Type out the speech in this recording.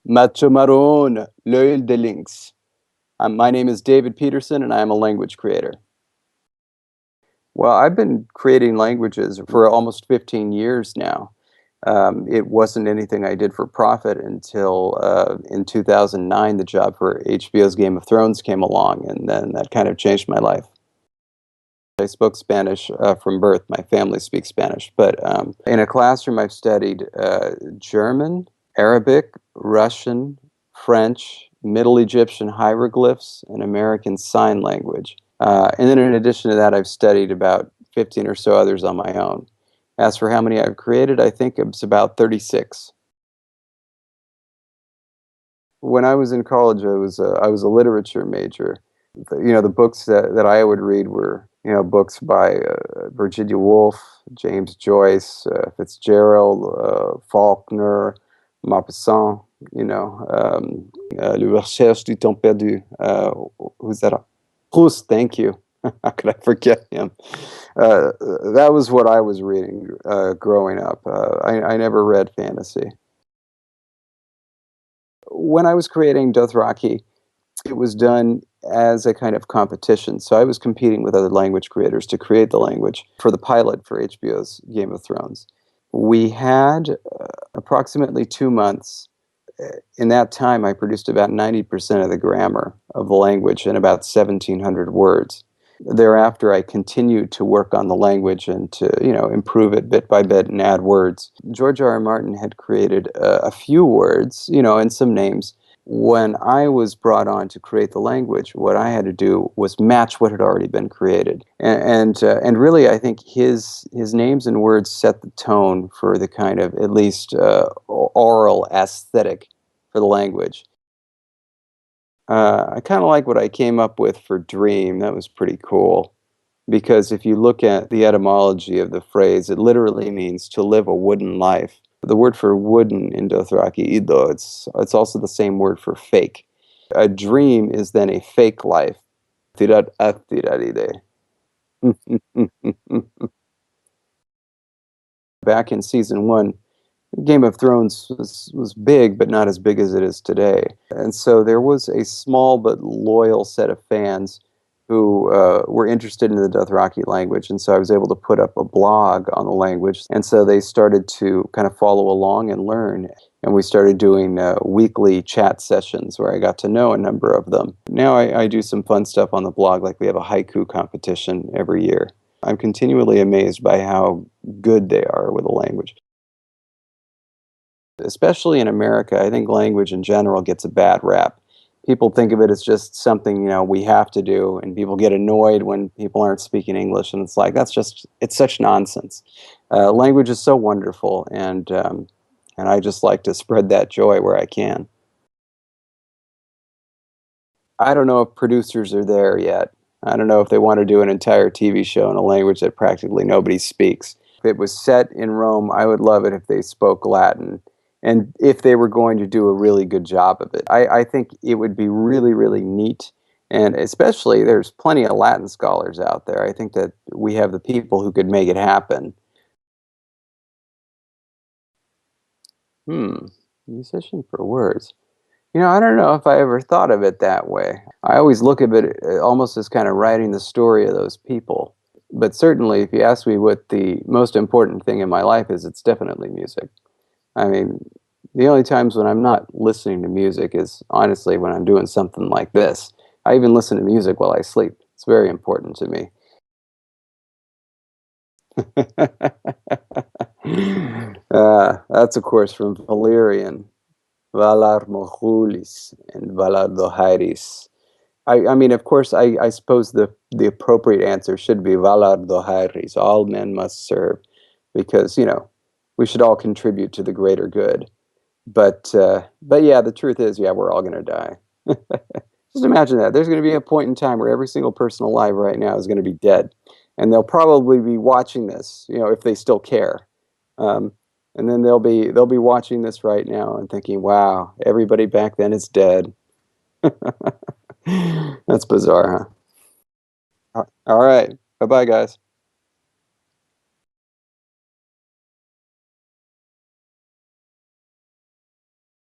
Macho Marron, l'œil de lynx. My name is David Peterson, and I am a language creator. Well, I've been creating languages for almost 15 years now. It wasn't anything I did for profit until in 2009, the job for HBO's Game of Thrones came along, and then that kind of changed my life. I spoke Spanish from birth. My family speaks Spanish. But in a classroom, I've studied German, Arabic, Russian, French, Middle Egyptian hieroglyphs, and American Sign Language. And then in addition to that, I've studied about 15 or so others on my own. As for how many I've created, I think it's about 36. When I was in college, I was a literature major. The books that I would read were books by Virginia Woolf, James Joyce, Fitzgerald, Faulkner, Maupassant. Le Recherche du Temps Perdu. Who's that? Proust. Thank you. How could I forget him? That was what I was reading growing up. I never read fantasy. When I was creating Dothraki, it was done as a kind of competition. So I was competing with other language creators to create the language for the pilot for HBO's Game of Thrones. We had approximately 2 months. In that time, I produced about 90% of the grammar of the language in about 1,700 words. Thereafter, I continued to work on the language and to, improve it bit by bit and add words. George R. R. Martin had created a few words, and some names. When I was brought on to create the language, what I had to do was match what had already been created. And really, I think his names and words set the tone for the kind of, at least, oral aesthetic for the language. I kind of like what I came up with for dream. That was pretty cool. Because if you look at the etymology of the phrase, it literally means to live a wooden life. The word for wooden in Dothraki, ido, it's also the same word for fake. A dream is then a fake life. Tirad atiraride. Back in season 1, Game of Thrones was big, but not as big as it is today. And so there was a small but loyal set of fans who were interested in the Dothraki language. And so I was able to put up a blog on the language. And so they started to kind of follow along and learn. And we started doing weekly chat sessions where I got to know a number of them. Now I do some fun stuff on the blog, like we have a haiku competition every year. I'm continually amazed by how good they are with the language. Especially in America, I think language in general gets a bad rap. People think of it as just something, we have to do, and people get annoyed when people aren't speaking English, and it's like, it's such nonsense. Language is so wonderful, and I just like to spread that joy where I can. I don't know if producers are there yet. I don't know if they want to do an entire TV show in a language that practically nobody speaks. If it was set in Rome, I would love it if they spoke Latin. And if they were going to do a really good job of it, I think it would be really, really neat. And especially, there's plenty of Latin scholars out there. I think that we have the people who could make it happen. Musician for words. I don't know if I ever thought of it that way. I always look at it almost as kind of writing the story of those people. But certainly, if you ask me what the most important thing in my life is, it's definitely music. I mean, the only times when I'm not listening to music is honestly when I'm doing something like this. I even listen to music while I sleep. It's very important to me. That's of course from Valyrian. Valar Mohulis and Valar Dohairis. I mean, of course, I suppose the appropriate answer should be Valar Dohairis. All men must serve, because we should all contribute to the greater good. But yeah, the truth is, yeah, we're all going to die. Just imagine that. There's going to be a point in time where every single person alive right now is going to be dead, and they'll probably be watching this, if they still care. Um, and then they'll be watching this right now and thinking, "Wow, everybody back then is dead." That's bizarre, huh? All right. Bye-bye, guys.